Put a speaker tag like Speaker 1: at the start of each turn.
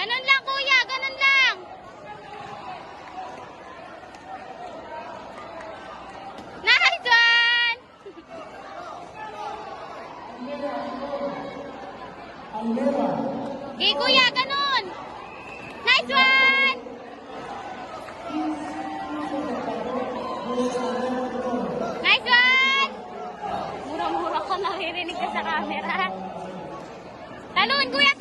Speaker 1: Ganun lang, kuya. Ganun lang. Nice one! Okay, kuya. Ganun. Nice one! Nice one! Mura-mura ka, naririnig ka sa camera. Talon, kuya!